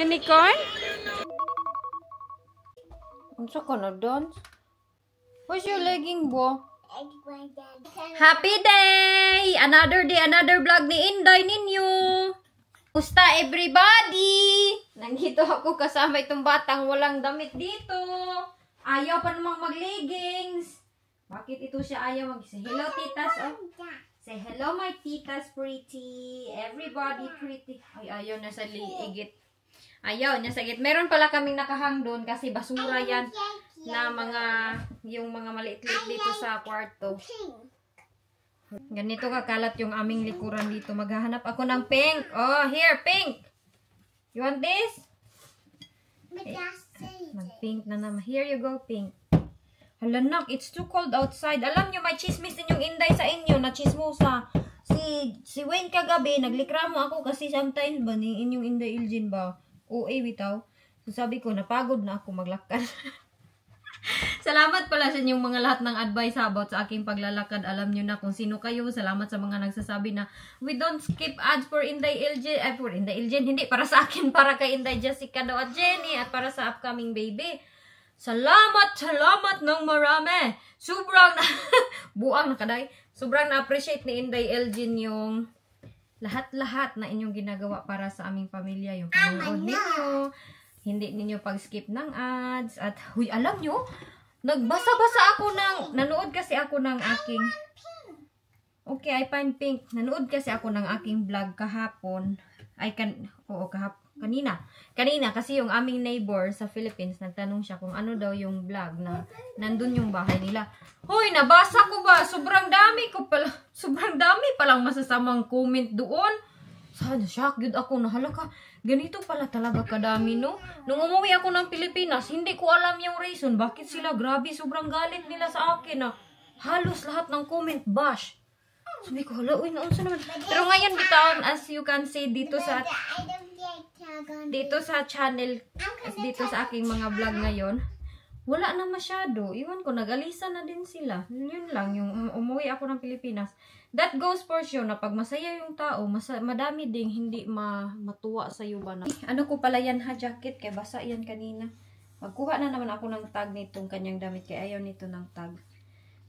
Unicorn? Unsa ka na dance? Where's your legging, bo? Happy day! Another day, another vlog ni Inday ninyo. Musta everybody? Nandito ako kasama itong batang walang damit dito. Ayaw pa namang mag-leggings. Bakit ito siya ayaw mag-say hello, titas? Oh. Say hello, my titas pretty. Everybody pretty. Ay, ayaw na sa liigit. Ayaw niya sa git. Meron pala kaming nakahang doon kasi basura yan na yung mga maliit-liit dito sa kwarto. Ganito kakalat yung aming likuran dito. Maghahanap ako ng pink. Oh, here, pink. You want this? Mag-pink na naman. Here you go, pink. Hala nak, it's too cold outside. Alam nyo, may chismis din yung Inday sa inyo na chismosa. Si Wayne kagabi, naglikramo ako kasi sometimes ba ni inyong Inday Ilgin ba? OA bitaw. So sabi ko, napagod na ako maglakad. Salamat pala sa inyong mga lahat ng advice about sa aking paglalakad. Alam nyo na kung sino kayo. Salamat sa mga nagsasabi na we don't skip ads for Inday Ilgin. For Inday Ilgin. Hindi, para sa akin, para kay Inday Jessica daw at Jenny at para sa upcoming baby. Salamat ng marami. Sobrang buang na kaday. Sobrang na-appreciate ni Inday Ilgin yung lahat-lahat na inyong ginagawa para sa aming pamilya. Yung panonood ninyo. Hindi ninyo pag-skip ng ads. At, huy, alam nyo, nagbasa-basa ako nanood kasi ako ng aking, okay, I find pink. Nanood kasi ako ng aking vlog kahapon. Kanina, kasi yung aming neighbor sa Philippines, nagtanong siya kung ano daw yung vlog na nandun yung bahay nila. Hoy, nabasa ko ba? Sobrang dami palang masasamang comment doon. Sana, shock yun ako na halaka. Ganito pala talaga kadami, no? Nung umuwi ako ng Pilipinas, hindi ko alam yung reason. Bakit sila? Grabe, sobrang galit nila sa akin na halos lahat ng comment bash. Sabi ko, hala, uy, naunsa naman. Pero ngayon, bitawan, as you can see, dito sa channel, dito sa aking mga vlog ngayon, wala na masyado. Iwan ko, nag-alisa na din sila. Yun lang, yung umuwi ako ng Pilipinas. That goes for sure na pag masaya yung tao, madami ding hindi matuwa sa iyo ba na. Ano ko pala yan ha, jacket, kaya basa yan kanina. Magkuha na naman ako ng tag nitong kanyang damit, kaya ayaw nito ng tag.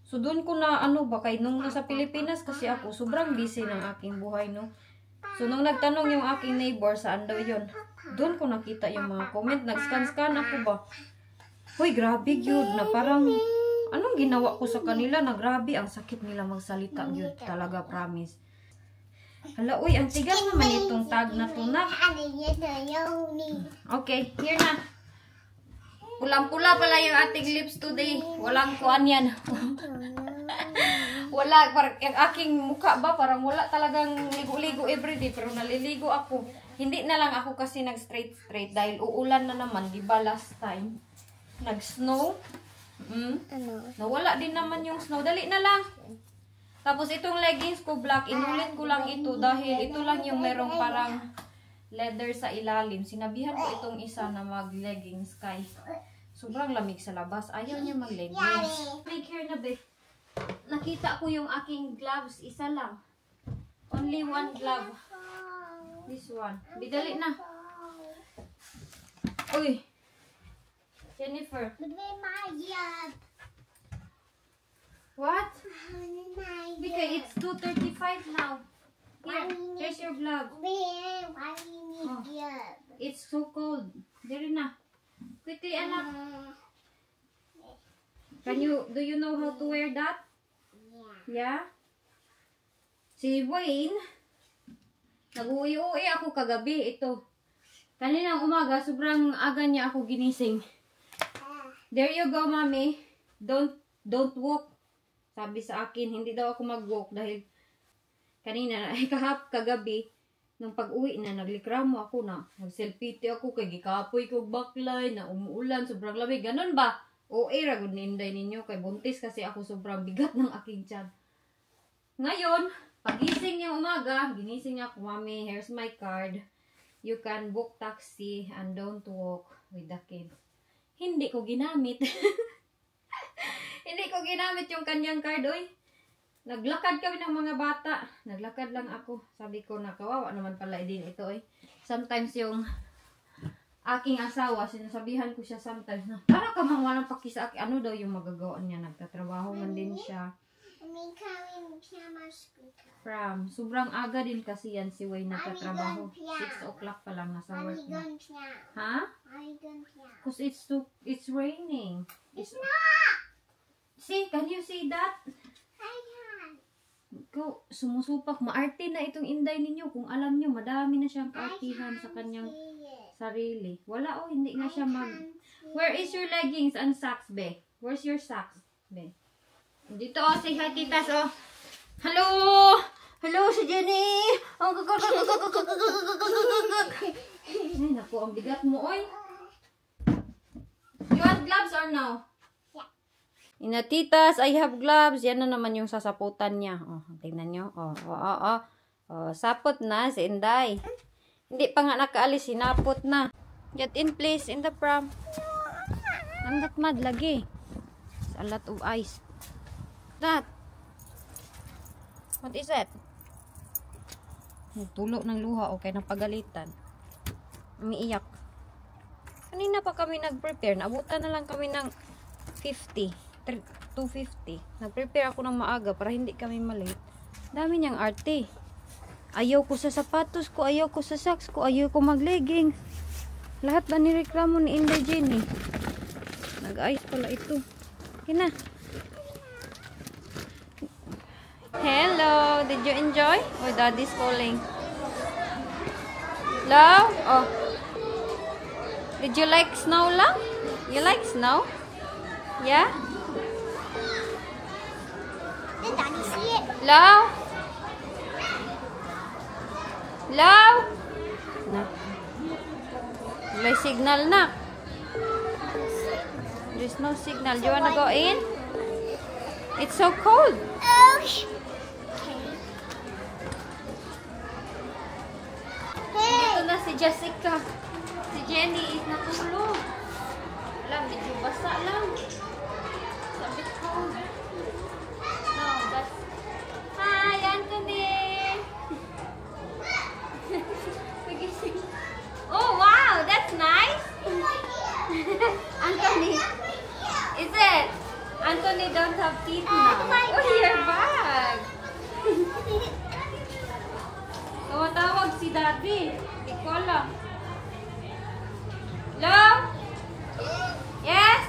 So, doon ko na, kay nung nasa Pilipinas kasi ako, sobrang busy ng aking buhay, no? So, nung nagtanong yung aking neighbor, saan daw yun? Doon ko nakita yung mga comment, nag-scan ako ba? Hoy, grabe yun, na parang, anong ginawa ko sa kanila, na grabe, ang sakit nila magsalita yun, talaga, promise. Hala, uy, ang tigas naman itong tag na to na. Okay, here na. Pulang-pula pala yung ating lips today. Walang kuan yan. Wala, parang yung aking mukha ba, parang wala talagang ligo-ligo everyday, pero naliligo ako. Hindi na lang ako kasi nag-straight dahil uulan na naman, di ba last time? Nag-snow. Nawala din naman yung snow. Dali na lang. Tapos itong leggings ko black, inulit ko lang ito dahil ito lang yung merong parang leather sa ilalim. Sinabihan ko itong isa na mag-leggings kay sobrang lamig sa labas. Ayaw niya mag-leggings. Make hair na be. Nakita ko yung aking gloves. Isa lang. Only one glove. This one. Bidali na. Uy. Jennifer. What? Because it's 2:35 now. Here, here's your glove. Oh. It's so cold. There na. Quickly, anak. Do you know how to wear that? Yeah? Si Wayne, nag-uwi-uwi ako kagabi. Ito. Kaninang umaga, sobrang aga niya ako ginising. There you go, mommy. Don't walk. Sabi sa akin, hindi daw ako mag-walk dahil kanina, kagabi, nung pag-uwi na, naglikramo ako na. Nag-selfie ako, kay gikapoy ko baklay, na umuulan, sobrang lamig. Ganon ba? O, ragod ni Inday ninyo, kay buntis kasi ako sobrang bigat ng aking tiyan. Ngayon, pagising niya umaga, ginising niya ako, mommy, here's my card. You can book taxi and don't walk with the kids. Hindi ko ginamit. Hindi ko ginamit yung kanyang card, oy. Naglakad kami ng mga bata. Naglakad lang ako. Sabi ko na kawawa naman pala din ito eh. Sometimes yung aking asawa, sinasabihan ko siya sometimes na para ka mang walang paki sa akin. Ano daw yung magagawa niya? Nagtatrabaho man din siya. From sobrang aga din kasi yan si Wayne nagtatrabaho. 6 o'clock pa lang nasa work na. Ha? Because it's raining. It's not! See, can you see that? Ikaw, sumusupak. Maarte na itong Inday ninyo. Kung alam nyo, madami na siyang kaartihan sa kanyang sarili. Wala oh, hindi nga siya mag... Where is your leggings and socks, be? Where's your socks, be? Dito oh, say hi titas oh. Hello! Hello si Jenny! Ay, naku, ang bigat mo, oy. You want gloves or no? Inatitas, I have gloves. Yan na naman yung sasaputan niya. Oh, tingnan nyo. Oh, sapot na si Inday. Hindi pa nga nakaalis, sinapot na. Get in place in the pram. Ang mad lagi. It's a lot of ice. That. What is that? Tulo ng luha. Okay, napagalitan. Umiiyak. Kanina pa kami nag-prepare. Naabutan na lang kami ng 250. Nag-prepare ako ng maaga para hindi kami malate. Dami niyang arte. Ayaw ko sa sapatos ko, ayaw ko sa socks ko, ayaw ko mag-leggings. Lahat ba nireklamo ni Inday Jenny? Nag-ayos pala ito. Hina. Hello, did you enjoy? Oh, daddy's calling. Hello? Oh. Did you like snow lang? You like snow? Yeah? Did Daddy see it? Hello? Hello? Na. May signal na. There's no signal. Do you wanna go in? It's so cold. Okay. Dito na si Jessica. Si Jenny is natulog. Alam, medyo basa lang. Sabi ko. No, that's... Hi, Anthony! Nagising. Oh, wow! That's nice! Anthony! Is it? Anthony don't have teeth now. Oh, your bag! Tumatawag si Daddy. Hindi ko alam. Hello? Yes?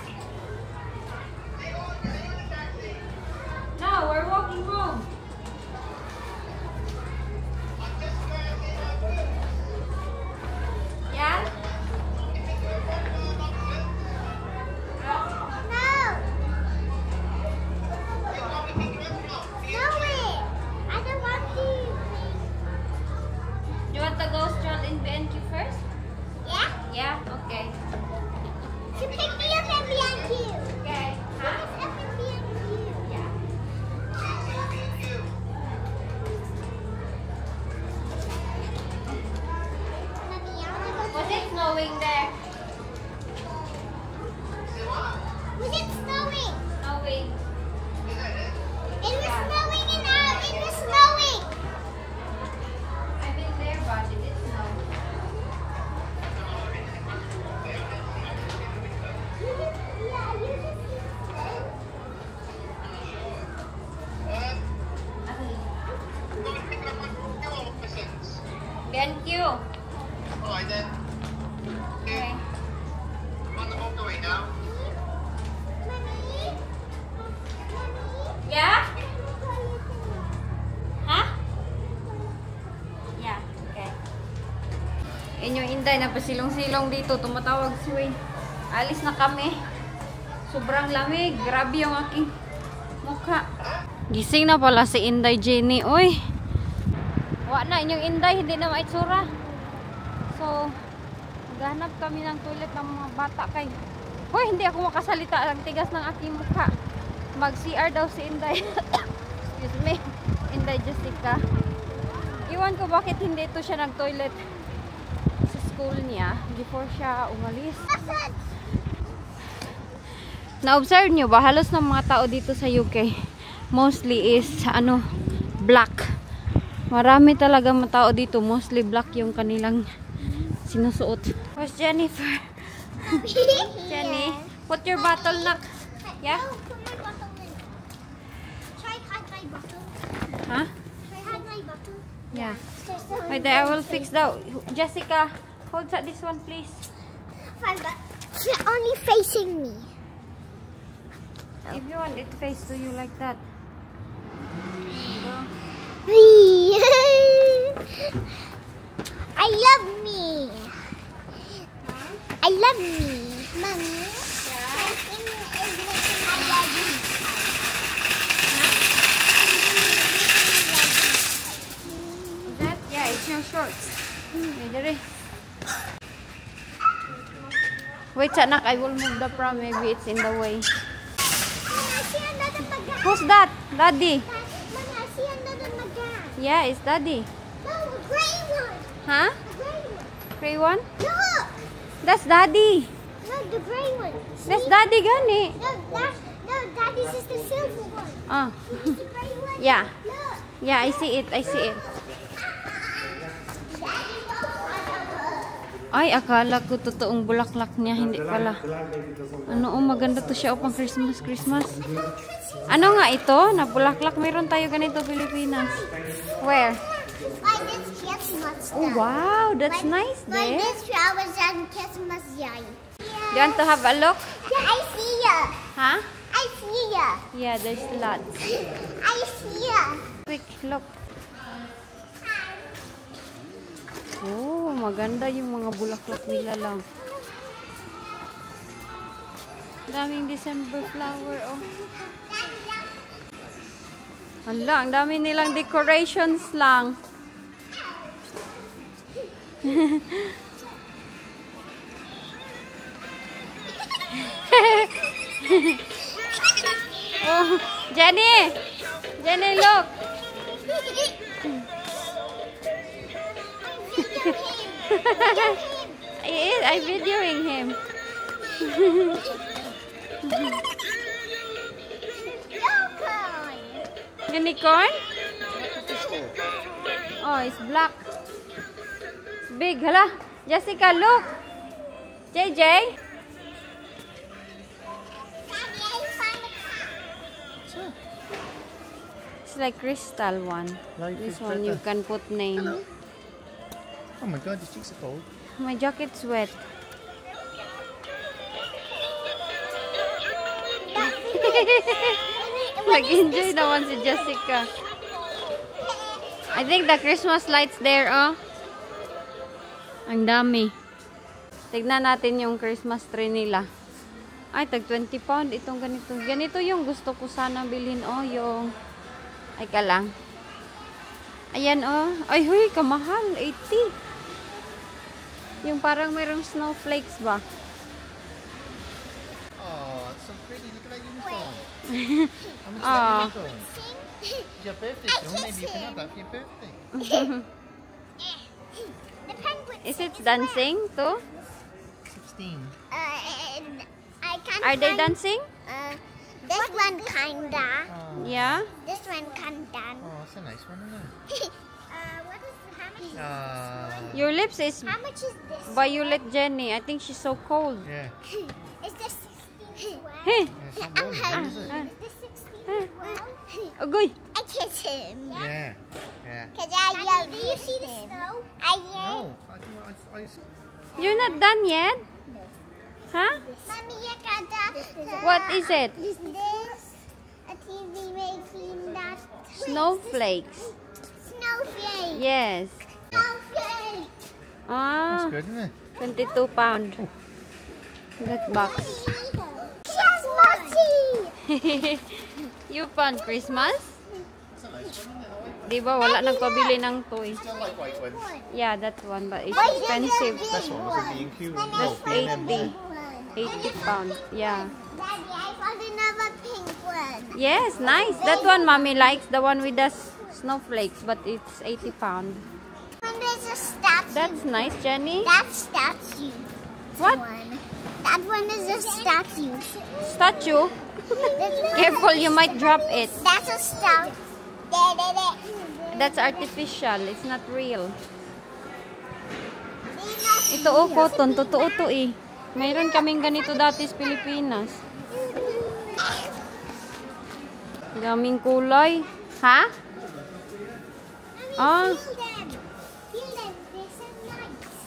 No, we're walking home. Yeah? No. No way. I don't want to. Do you want to go stroll in BNQ first? Yeah? Yeah? Okay. To pick me up and B&Q. Okay. Huh? Pick us up and B&Q. Yeah. Mommy, I want to go. Was it snowing there? Was it snowing? Snowing. It was snowing and out. It was snowing. I've been there, but it did snow. Yeah, you just BNQ. Alright then. Okay. On the motorway now. Mommy? Yeah? Mommy? Huh? Yeah. Okay. Inyong Inday, napasilong-silong dito. Tumatawag si Wayne. Alis na kami. Sobrang lamig. Grabe yung aking mukha. Gising na pala si Inday Jenny. Uy. Wa na inyong Inday. Hindi na maitsura. So, maghanap kami ng toilet ng mga bata kay. Hoy, hindi ako makasalita. Ang tigas ng aking mukha. Mag-CR daw si Inday. Excuse me. Inday Jessica. Iwan ko bakit hindi ito siya nag-toilet sa school niya before siya umalis. Na-observe nyo ba? Halos ng mga tao dito sa UK mostly is ano, black. Marami talaga mga tao dito, mostly black yung kanilang sinusuot. Where's Jennifer? Jenny, put your bottle na. Yeah? Oh, put my bottle in. Try hide my bottle. Huh? Try hide my bottle. Yeah. There's the Wait, I will fix that. Jessica, hold this one, please. Fine, but you're only facing me. If you want it face to you like that. I love me. I love me. Mommy. My finger is making I love you. Is that? Yeah, it's your shorts. Wait, there. Wait, anak, I will move the pram. Maybe it's in the way. I see another magan. Who's that? Daddy. Mommy, I see another magan. Yeah, it's Daddy. No, a gray one. Huh? The gray one. Gray one? Look. That's Daddy. No, the gray one. That's Daddy gani. No, Daddy's is the silver one. Ah. This is the gray one. Yeah. Look. Yeah, I see it. I see it. Ay, akala ko totoong bulaklak niya. Hindi pala. Ano, oh, maganda to siya. Oh, pang Christmas, Christmas. Ano nga ito? Na bulaklak. Mayroon tayo ganito, Pilipinas. Where? Like this Christmas stuff. Oh, wow. That's nice Like there. this flowers and Christmas yard. You want to have a look? Yeah, I see ya. Huh? I see ya. Yeah, there's lots. I see ya. Quick, look. Oh, maganda yung mga bulaklak nila lang. Daming December flower, oh. Hala, ang dami nilang decorations lang. Oh, Jenny! Jenny, look! I'm videoing him. Unicorn? Oh, it's black. It's big. Hala. Jessica, look. JJ. It's like crystal one. Like This it's one you better. can put name. Oh my god, your cheeks are cold. My jacket's wet. Nag-enjoy naman si Jessica. I think the Christmas lights there, oh. Ang dami. Tignan natin yung Christmas tree nila. Ay, tag 20 pound. Itong ganito. Ganito yung gusto ko sana bilhin, oh. Yung, ay ka lang. Ayan, oh. Ay, huy, kamahal. 80. Yung parang mayroong snowflakes ba? Oh, it's so pretty. Look at that unicorn. I'm Ah. unicorn. It's your birthday soon. Maybe you can have that for your birthday. The penguin. Is it dancing too? 16. And I can't Are they find, dancing? This one kinda. Oh, Yeah. This one kinda. oh, that's a nice one, isn't it? What is how much? Your lips is How much is this? Violet Jenny. I think she's so cold. Yeah. Is this 16? Hey. It's not warm, is it? Ah. Is this 16? Agoy. I kiss him. Yeah. Yeah. Cause I love do you see the snow? I No. I You're not done yet? Huh? Mommy, you got What is it? Is this a TV making that Snowflakes. snowflake? Yes. Snowflake. Ah, That's good, isn't it? 22 pound. That box. Yes, Mossy. You found Christmas? That's a nice one, isn't it? Di ba wala nagpabili ng toy? Still like white ones. Yeah, that one, but it's Why is it expensive. This one was a B&Q. That's 80. 80 pound. Yeah. Daddy, I found another pink one. Yes, nice. That one mommy likes, the one with the snowflakes, but it's 80 pound. And there's a statue. That's nice, Jenny. That statue. What? One. That one is a statue. Statue? Careful, you might drop it. That's a statue. That's artificial. It's not real. Ito oh, cotton. Totoo to eh. Mayroon kaming ganito dati sa Pilipinas. Daming kulay. Ha? Oh.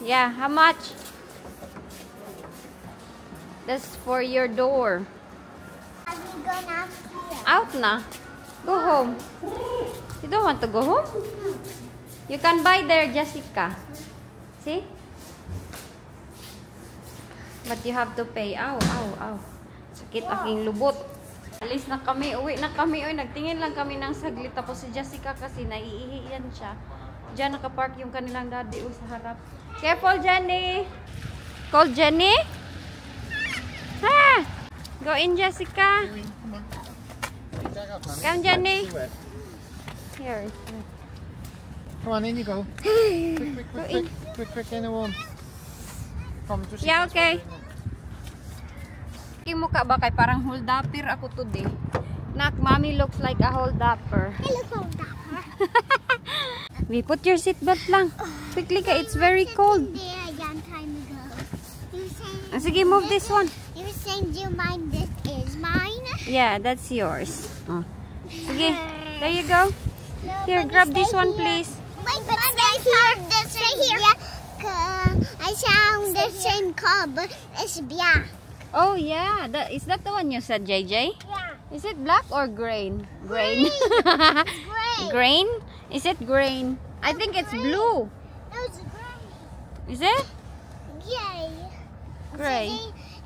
Yeah, how much? That's for your door. Out na. Go home. You don't want to go home? You can buy there, Jessica. See? But you have to pay. Ow, ow, ow. Sakit aking lubot. Alis na kami. Uwi na kami. Uy, nagtingin lang kami ng saglit. Tapos si Jessica kasi naiihi yan siya. Diyan nakapark yung kanilang daddy sa harap. Careful, Jenny. Call Jenny. Ha! Go in, Jessica. Come on. Come, Jenny. Here. Come on, in you go. Quick, in the warm. Come, just Yeah, okay. Yung mukha ba kay parang hold-upper ako today. Nak, mommy looks like a hold-upper. I look hold up. We put your seatbelt lang. Quickly ka, it's very cold. There a young time ago. You were saying, Sige, move this one. you were saying, do you mind this is mine? Yeah, that's yours. Oh. Sige, there you go. Here, grab this one, please. Wait, but stay here. Stay here. I found the same car, but it's black. Oh, yeah. Is that the one you said, JJ? Yeah. Is it black or grain? Grain. Gray. Grain? Is it grain? I think it's blue. No, it's gray. Is it? Yay. Gray.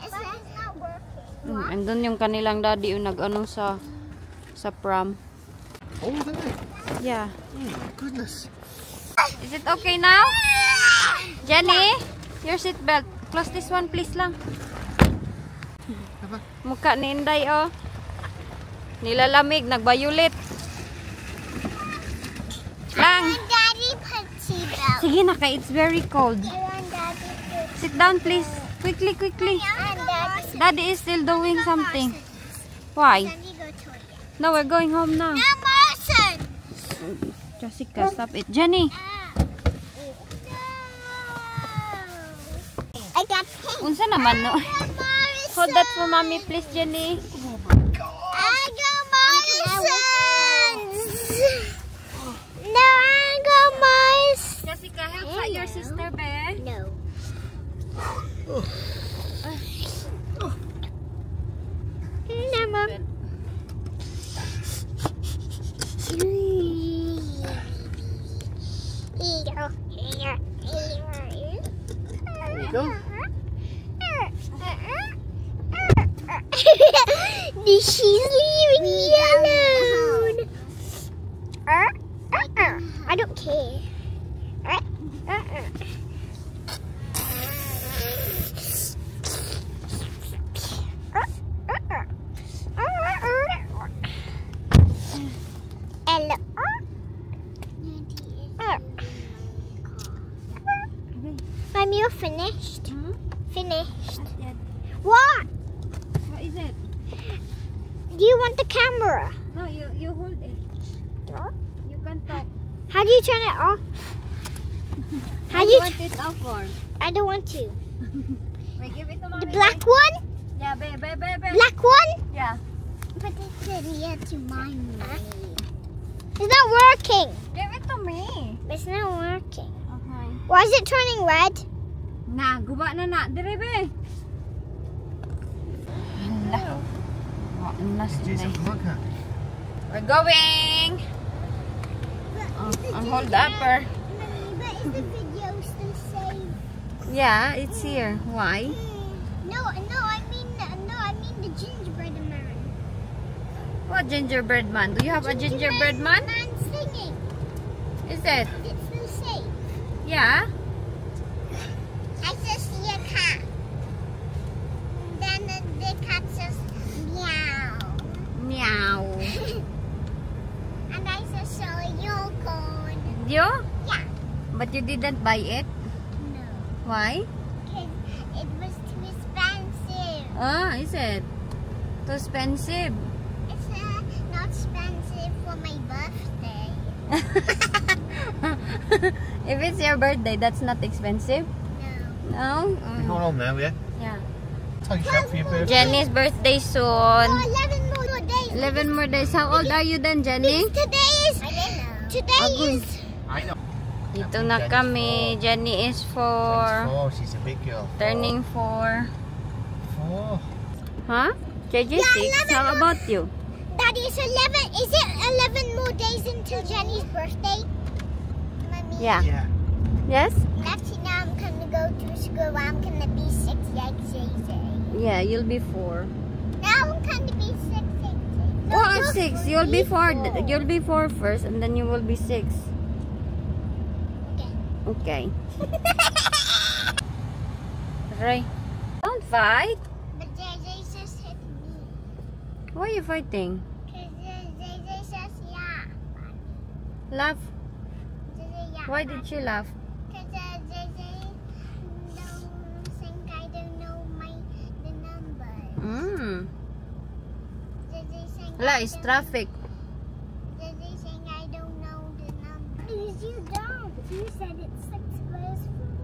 It's not working. Andun yung kanilang daddy yung nag-ano sa prom. Oh, isn't it? Yeah. Oh my goodness. Is it okay now? Jenny, your seatbelt. Close this one, please lang. Mukha ni Inday, oh. Nilalamig, nag-violet. Lang. Daddy put seatbelt. Sige na kay, it's very cold. I want Daddy to. Sit down, please. Quickly, quickly. And Daddy. Daddy is still doing something. Why? Daddy go toilet. No, we're going home now. No, Morrison. Jessica, stop it. Jenny, I got pink. unsa naman no? Morrison. Hold that for mommy, please, Jenny. I got Morrison's. No, I got Morrison. Jessica, help out your sister, be. No. No, Mom. There you go. She's leaving me alone. I don't care. Hello. Mom, you're finished. Finished. What? What is it? Do you want the camera? No, you hold it. You can talk. How do you turn it off? How I do you? want it off for. I don't want to. Wait, give it to The mommy. black one? Yeah, babe. Black one? Yeah. But it's here to mine me. It's not working. Give it to me. It's not working. Okay. Why is it turning red? Na, guba na. Dire, be. Hala. Maanlas Jason, na. look at. We're going. Ang hold upper. But is the video still saved? Yeah, it's here. Why? No, I mean the gingerbread man. What gingerbread man? Do you have a gingerbread man? Man singing. Is it? It's still safe. Yeah. I just see a cat. Then the cat says meow. Meow. And I just saw a unicorn. You? Yeah. But you didn't buy it? No. Why? Because it was too expensive. Oh, is it? Too expensive. It's not expensive for my birthday. If it's your birthday, that's not expensive? No. No? You're going home now, yeah? Yeah. Take you out for your birthday. Jenny's birthday soon. Oh, 11 more days. 11 more days. How old are you then, Jenny? Today is. Today is. I know. Dito na kami. Jenny is 4. 4, she's a big girl. Turning 4. 4. Huh? JJ Yeah, 6. How about you? Daddy, it's 11. Is it 11 more days until Jenny's birthday? Mommy. Yeah. Yeah. Yes? Actually, now I'm gonna go to school. I'm gonna be 6 like JJ. Yeah, you'll be 4. Now I'm gonna be 6 like JJ. No, Oh, you're 6. You'll be 4. 4. You'll be 4 first, and then you will be 6. Okay. Okay. Right. Don't fight. But JJ just hit me. Why are you fighting? Because JJ says yeah. Laugh. JJ, yeah. Why did you laugh? Because JJ don't think I don't know the number. JJ saying Wala, it's traffic. JJ saying I don't know the number. Because you don't. You said it's 6 plus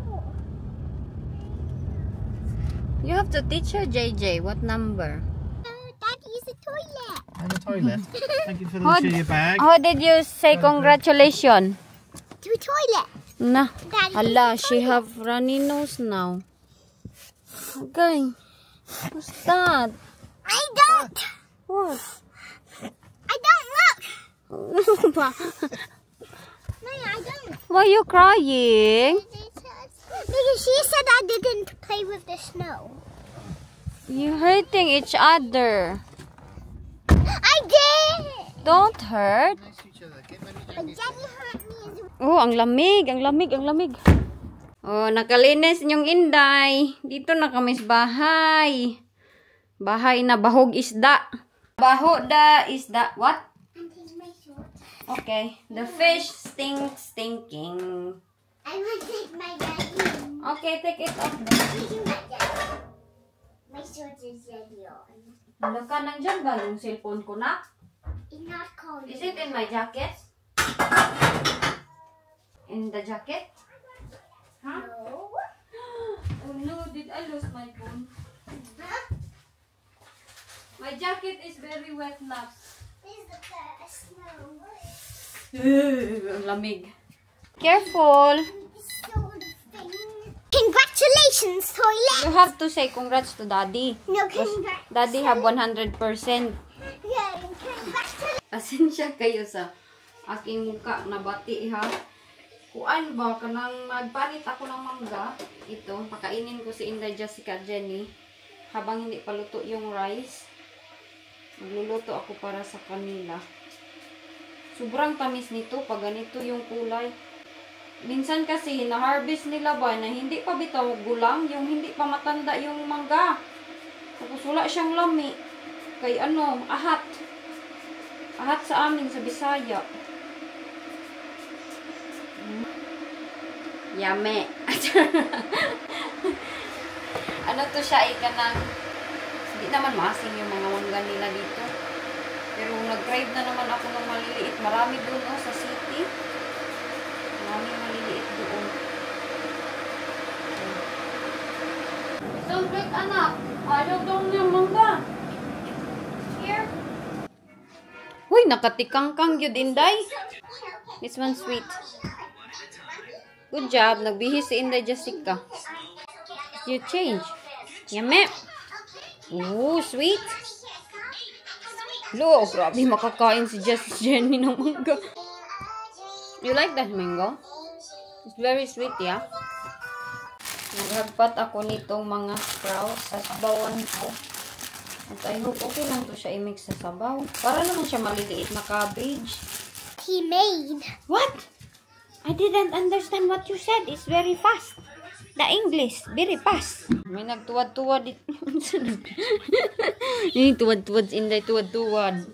4. You have to teach her, JJ, what number. Daddy's a toilet. And the toilet. Thank you for How, the your bag. how did you say congratulations? To a toilet. Nah. Daddy, Hala, she have runny nose now. Okay. What's that? I don't. What? I don't look. No, I don't. Why are you crying? Because she said I didn't play with the snow. You're hurting each other. I did. Don't hurt. Nice to each other. Get many But jackets. Jenny hurt me as well. Oh, ang lamig, ang lamig, ang lamig. Oh, nakalinis yung Inday. Dito na kami sa bahay. Bahay na bahog isda. Baho da isda. What? And here's my shorts. Okay. The fish stinking. I will take my daddy. Okay, take it off. Taking my daddy. My shorts is ready on. Ano ka nandyan ba yung cellphone ko na? It's not cold. Is it in my jacket? In the jacket? Huh? No. Oh no, did I lose my phone? Huh? My jacket is very wet now. This is the snow. Ang lamig. Careful. Congratulations, toilet. You have to say congrats to Daddy. No, Because congrats. Daddy have 100%. Yeah, congratulations. Pasensya kayo sa aking muka na bati ha. Kuan ba kanang nagpalit ako ng mangga. Ito, pakainin ko si Inday, Jessica, Jenny. Habang hindi pa luto yung rice. Magluluto ako para sa kanila. Sobrang tamis nito pag ganito yung kulay. Minsan kasi na-harvest nila ba na hindi pa bitaw gulang, yung hindi pa matanda yung mangga. Tapos wala siyang lami. Kay ano, ahat. Ahat sa amin sa Bisaya. Yame. Ano to siya, ika ng hindi naman maasim yung mga mangga nila dito. Pero nag-drive na naman ako ng maliliit. Marami doon sa city. Marami maliliit doon. Don't break, anak. Ayaw daw niyang mangga. Here. Uy, nakatikangkang yun, Inday. This one sweet. Good job. Nagbihis si Inday Jessica. You change. Yummy. Ooh, sweet. Look, grabe makakain si Jenny ng mangga. You like that mango? It's very sweet, yeah? Naghagpat ako nitong mga sprouts sa sabawan ko. At I hope okay lang to siya i-mix sa sabaw. Para naman siya maliliit na cabbage. He made. What? I didn't understand what you said. It's very fast. The English, very fast. May nagtuwad-tuwad dito. Yung tuwad-tuwad si Inday, tuwad-tuwad.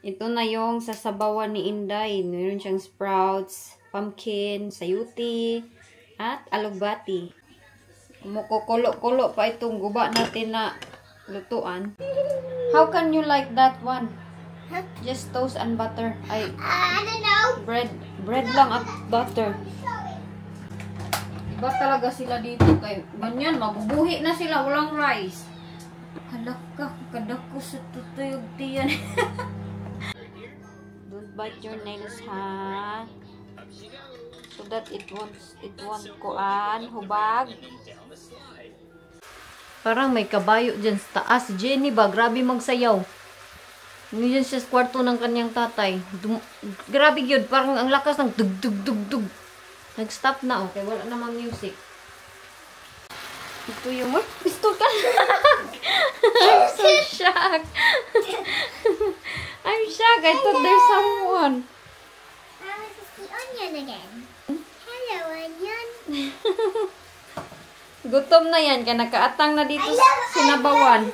Ito na yung sasabawan ni Inday. Meron siyang sprouts, pumpkin, sayuti, at alugbati. Kumukukulo-kulo pa itong guba natin na lutuan. How can you like that one? Huh? Just toast and butter. Ay, I don't know. bread lang at butter. Iba talaga sila dito kay ganyan, mabubuhi na sila, walang rice. Hala ka, kadako sa tutuyog tiyan. Don't bite your nails, ha? So that it won't kuan, hubag. Parang may kabayo dyan sa taas. Jenny ba? Grabe magsayaw. Ngayon siya sa kwarto ng kanyang tatay. Grabe yun. Parang ang lakas ng dug. Nag-stop na, okay? Wala namang music. Ito yung... Pistol ka! I'm so shocked. I'm shocked. I thought there's someone. I was just the onion again. Hello, onion. Gutom na yan. Kaya nakaatang na dito sa sinabawan.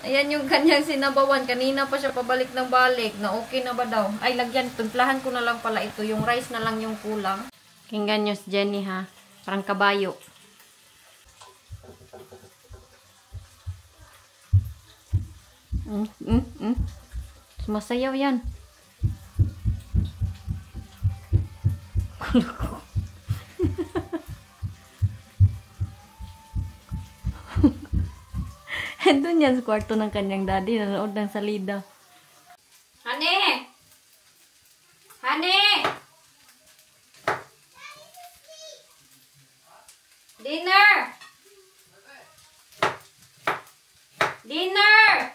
Ayan yung kanyang sinabawan. Kanina pa siya pabalik ng balik. Na okay na ba daw? Ay, lagyan. Timplahan ko na lang pala ito. Yung rice na lang yung kulang. Kinggan nyo si Jenny, ha? Parang kabayo. Sumasayaw yan. Doon yan sa kwarto ng kanyang daddy. Nanood ng salida. Honey! Honey! Dinner! Dinner!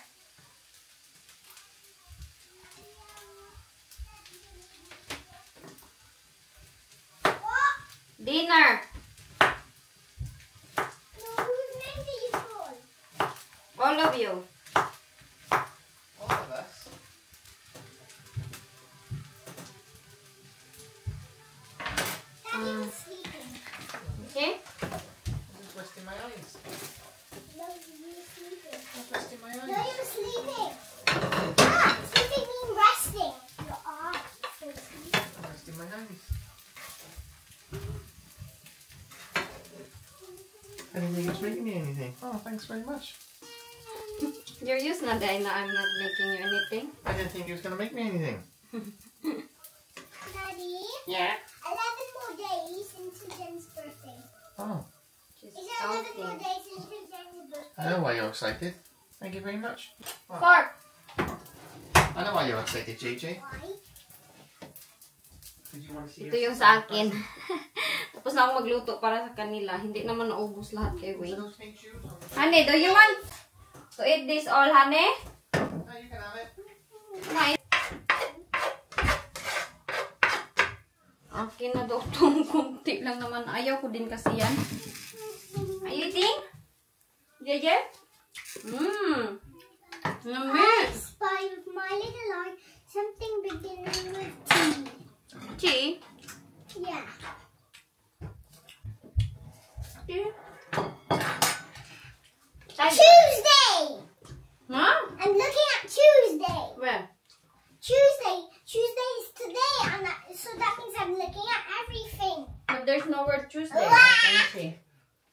Dinner! Whose name did you call? All of you. All of us. Daddy was sleeping. Okay? I'm just resting my eyes. No, you were sleeping. I'm resting my No, eyes. you were sleeping. Ah, sleeping means resting. Your eyes. So sleeping. I'm resting my eyes. I didn't think it was making me anything. Oh, thanks very much. You're used na dahil na I'm not making you anything. I didn't think it was going to make me anything. Daddy, Yeah. 11 more days until Jen's birthday. Oh, She's Is it 11 more counting. days until Jen's birthday? I know why you're excited. Thank you very much. Fork! I know why you're excited, JJ. Why? Did you want to see Ito yung sa akin. Tapos na ako magluto para sa kanila. Hindi naman naubos lahat kay Wayne. those pink shoes on? Honey, do you want to eat this all, honey? No, you can have it. Kumain. Akin na daw itong kunti lang naman. Ayaw ko din kasi yan. Are you eating? Jeje? Nami. Spy with my little eye something beginning with T. Chi? Yeah. Tuesday! Huh? I'm looking at Tuesday. Where? Tuesday. Tuesday is today, and so that means I'm looking at everything. But there's no word Tuesday. I can see.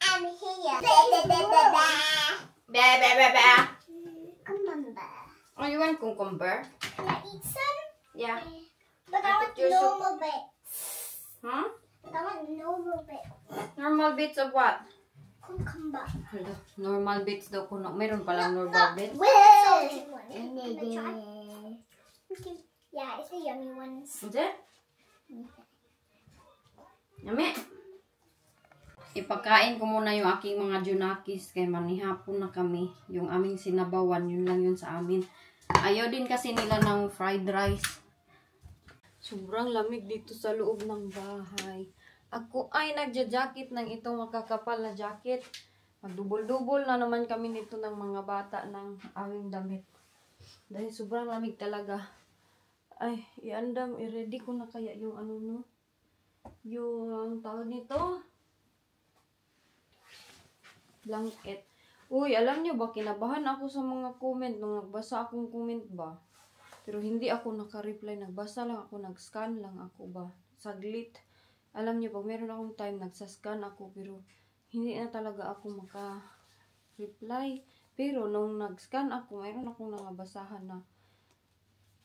I'm here. Ba, ba, ba, ba. Cucumber. Oh, you want cucumber? Can I eat some? Yeah. But I I thought want you're so- normal bits. Huh? But I want normal bits. Normal bits of what? Cucumber. Hala, normal bits daw ko. Meron palang normal bits. Salty one. Can I try? Okay. Yeah, it's the yummy ones. Hindi? Yami. Ipakain ko muna yung aking mga junakis kay manihapon na kami. Yung aming sinabawan, yun lang yun sa amin. Ayaw din kasi nila ng fried rice. Sobrang lamig dito sa loob ng bahay. Ako ay nagja-jacket ng itong makakapal na jacket. Magdubol-dubol na naman kami nito ng mga bata ng aming damit. Dahil sobrang lamig talaga. Ay, iandam, i-ready ko na kaya yung ano no? Yung tawag nito? Blanket. Uy, alam nyo ba, kinabahan ako sa mga comment nung nagbasa akong comment ba? Pero hindi ako naka-reply. Nagbasa lang ako, nag-scan lang ako ba? Saglit. Alam nyo, pag meron akong time, nagsascan ako. Pero hindi na talaga ako maka-reply. Pero nung nag-scan ako, mayroon akong nangabasahan na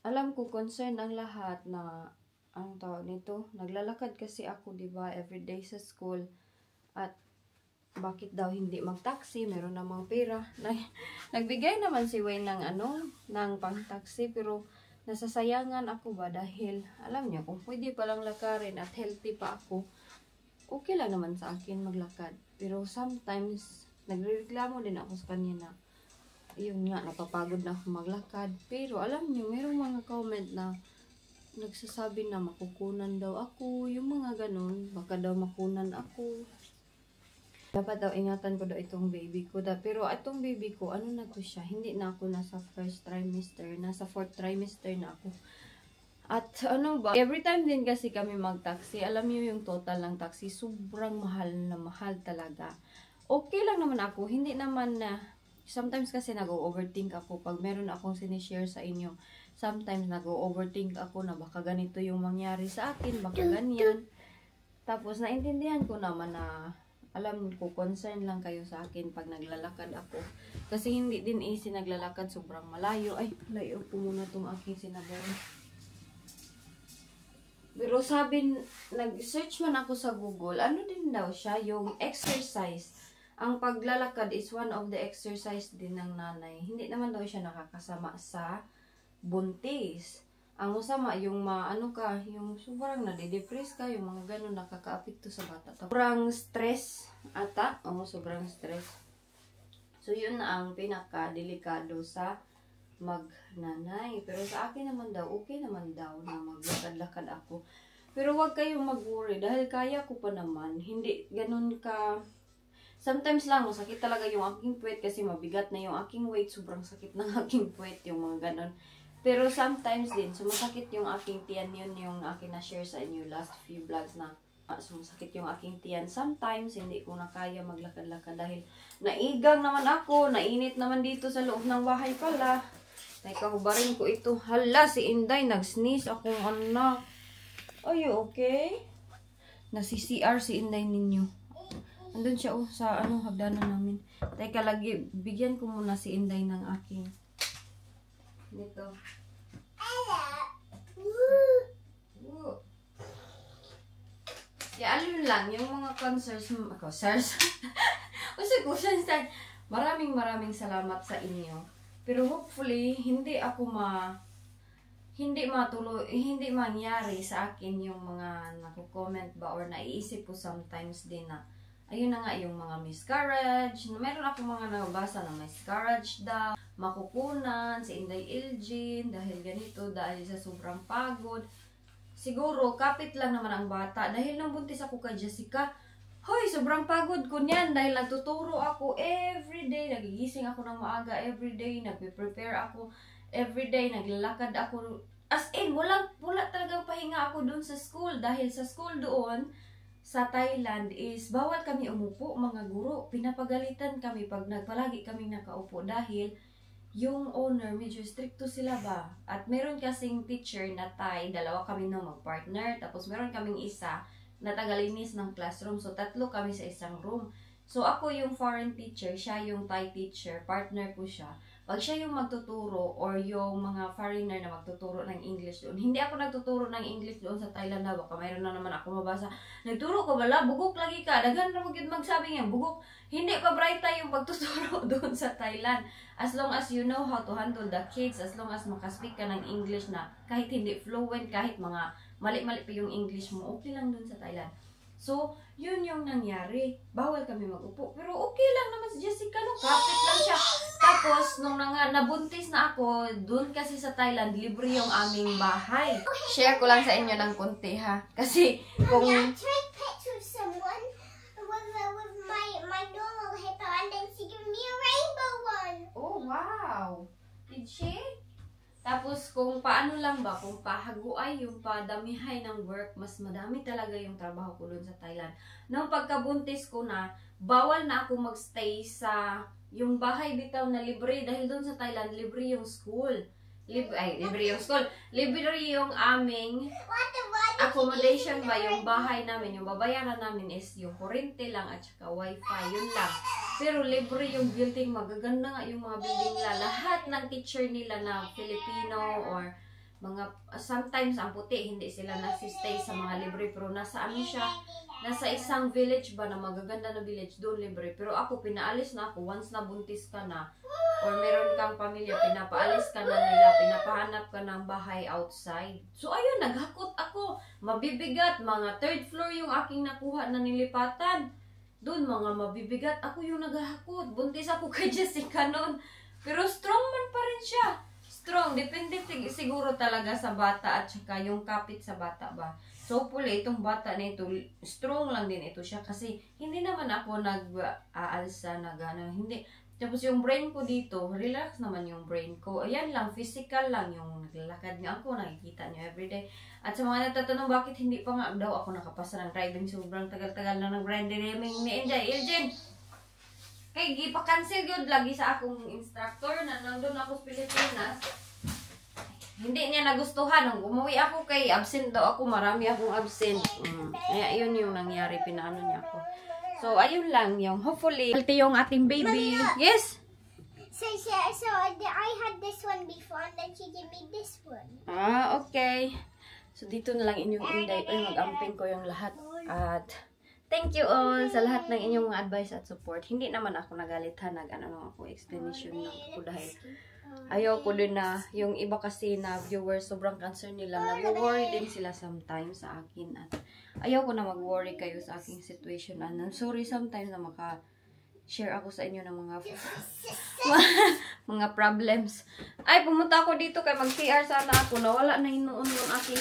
alam ko concern ang lahat na ang tawag nito, naglalakad kasi ako, di ba, everyday sa school. At bakit daw hindi mag-taxi? Meron namang pera. Nagbigay naman si Wayne ng pang-taxi, pero nasasayangan ako ba dahil alam niyo, kung pwede palang lakarin at healthy pa ako, okay lang naman sa akin maglakad. Pero sometimes, nagrereklamo din ako sa kanya na yun nga, napapagod na ako maglakad. Pero alam niyo, mayroong mga comment na nagsasabi na makukunan daw ako, yung mga ganun, baka daw makunan ako. Dapat daw ingatan ko daw itong baby ko. Pero itong baby ko, ano na ko siya, hindi na ako nasa first trimester, nasa fourth trimester na ako. At ano ba, every time din kasi kami mag-taxi, alam niyo yung total ng taxi, sobrang mahal na mahal talaga. Okay lang naman ako, hindi naman na, sometimes kasi nag-overthink ako pag meron akong sinishare sa inyo. Sometimes nag-overthink ako na baka ganito yung mangyari sa akin, baka ganyan. Tapos naintindihan ko naman na alam ko, concern lang kayo sa akin pag naglalakad ako. Kasi hindi din easy naglalakad, sobrang malayo. Ay, layo po muna itong aking sinabawan. Pero sabi, nag-search man ako sa Google, ano din daw siya, yung exercise. Ang paglalakad is one of the exercise din ng nanay. Hindi naman daw siya nakakasama sa buntis. Ang masama, yung yung sobrang nade-depress ka, yung mga ganun nakaka-apekto sa bata. Sobrang stress ata. Sobrang stress. So, yun na ang pinaka-delikado sa magnanay. Pero sa akin naman daw, okay naman daw na maglakad-lakad ako. Pero wag kayong mag-worry dahil kaya ko pa naman. Hindi ganun ka. Sometimes lang, masakit talaga yung aking puwet kasi mabigat na yung aking weight. Sobrang sakit ng aking puwet, yung mga ganun. Pero sometimes din, sumasakit yung aking tiyan. Yun yung aking na-share sa inyo last few vlogs na sumasakit yung aking tiyan. Sometimes, hindi ko na kaya maglakad-lakad dahil naigang naman ako. Nainit naman dito sa loob ng bahay pala. Naikahubarin ko ito. Hala, si Inday, nag-sneeze akong anak. Are you okay? Nasi-CR si Inday ninyo. Andun siya sa hagdanan namin. Teka, lagi, bigyan ko muna si Inday ng aking nito. Alin lang, yung mga concerns, maraming salamat sa inyo. Pero hopefully, hindi mangyari sa akin yung mga nako-comment ba or naiisip ko sometimes din na ayun na nga yung mga miscarriage. Meron ako mga nabasa na miscarriage daw, makukunan, si Inday Elgin, dahil ganito, dahil sa sobrang pagod. Siguro, kapit lang naman ang bata. Dahil nang buntis ako kay Jessica, hoy, sobrang pagod ko niyan. Dahil nagtuturo ako everyday, nagigising ako ng maaga everyday, nagpe-prepare ako everyday, naglalakad ako. As in, wala talagang pahinga ako doon sa school. Dahil sa school doon, sa Thailand is bawal kami umupo, mga guro. Pinapagalitan kami pag palagi kami nakaupo dahil yung owner, medyo stricto sila ba. At meron kasing teacher na Thai, dalawa kami nung mag-partner. Tapos meron kaming isa na tagalinis ng classroom. So, 3 kami sa isang room. So, ako yung foreign teacher, siya yung Thai teacher, partner ko siya. Pag siya yung magtuturo or yung mga foreigner na magtuturo ng English doon, hindi ako nagtuturo ng English doon sa Thailand na baka mayroon na naman ako mabasa. Nagturo ko bala, bugok lagi ka. Daghan na magiging magsabi nga, bugok. Hindi pa bright yung pagtuturo doon sa Thailand. As long as you know how to handle the kids, as long as makaspeak ka ng English na kahit hindi fluent, kahit mga mali-mali pa yung English mo, okay lang doon sa Thailand. So, yun yung nangyari. Bawal kami mag-upo. Pero okay lang naman si Jessica, no? Kapit lang siya. Tapos, nung nabuntis na ako, dun kasi sa Thailand, libre yung aming bahay. Share ko lang sa inyo ng konti, ha? Kasi, kung... I tried pets with someone with my normal hippo and then she gave me a rainbow one. Oh, wow! Did she? Tapos, kung paano lang ba, kung pahaguay yung padamihay ng work, mas madami talaga yung trabaho ko doon sa Thailand. Nung pagkabuntis ko na, bawal na ako magstay sa yung bahay bitaw na libre. Dahil doon sa Thailand, libre yung school. Libre yung school. Libre yung aming accommodation ba, yung bahay namin. Yung babayaran namin is yung kurente lang at saka wifi. Yun lang. Pero libre yung building, magaganda nga yung mga building nila. Lahat ng teacher nila na Filipino or mga, sometimes ang puti, hindi sila nasistay sa mga libre. Pero nasa ano siya, nasa isang village ba na magaganda na village, doon libre. Pero ako, pinaalis na ako, once na buntis ka na, or meron kang pamilya, pinapaalis ka na nila, pinapahanap ka ng bahay outside. So ayun, naghakot ako. Mabibigat, mga 3rd floor yung aking nakuha na nilipatan. Doon mga mabibigat, ako yung naghahakot. Buntis ako kay Jessica noon. Pero strong man pa rin siya. Strong, depende siguro talaga sa bata at saka yung kapit sa bata ba. So hopefully, itong bata na ito, strong lang din ito siya kasi hindi naman ako nag-aalsa, hindi. Tapos yung brain ko dito, relax naman yung brain ko. Ayan lang, physical lang yung naglalakad nga ako, nakikita nyo everyday. At sa mga natatanong, bakit hindi pa nga daw ako nakapasa ng driving? Sobrang tagal-tagal na ng grinding ni Inday. Iljen! Kay gipa-cancel yun lagi sa akong instructor na nandun ako sa Pilipinas. Hindi niya nagustuhan. Nung umuwi ako kay absent daw ako, marami akong absent. Kaya yun yung nangyari, pinaano niya ako. So, ayun lang yung hopefully, healthy yung ating baby. Yes? So I had this one before and then she gave me this one. Ah, okay. So, dito na lang inyong Inday. Ay, mag-amping ko yung lahat. At thank you all sa lahat ng inyong mga advice at support. Hindi naman ako nagalit ha. Nag-ano ako, explanation lang ako dahil ayoko din na yung iba kasi na viewers, sobrang concern nila. Nag-worry din sila sometimes sa akin. At ayoko na mag-worry kayo sa aking situation. And I'm sorry sometimes na maka-share ako sa inyo ng mga mga problems. Ay, pumunta ako dito kay mag-CR sana ako. Nawala na hinuon yung aking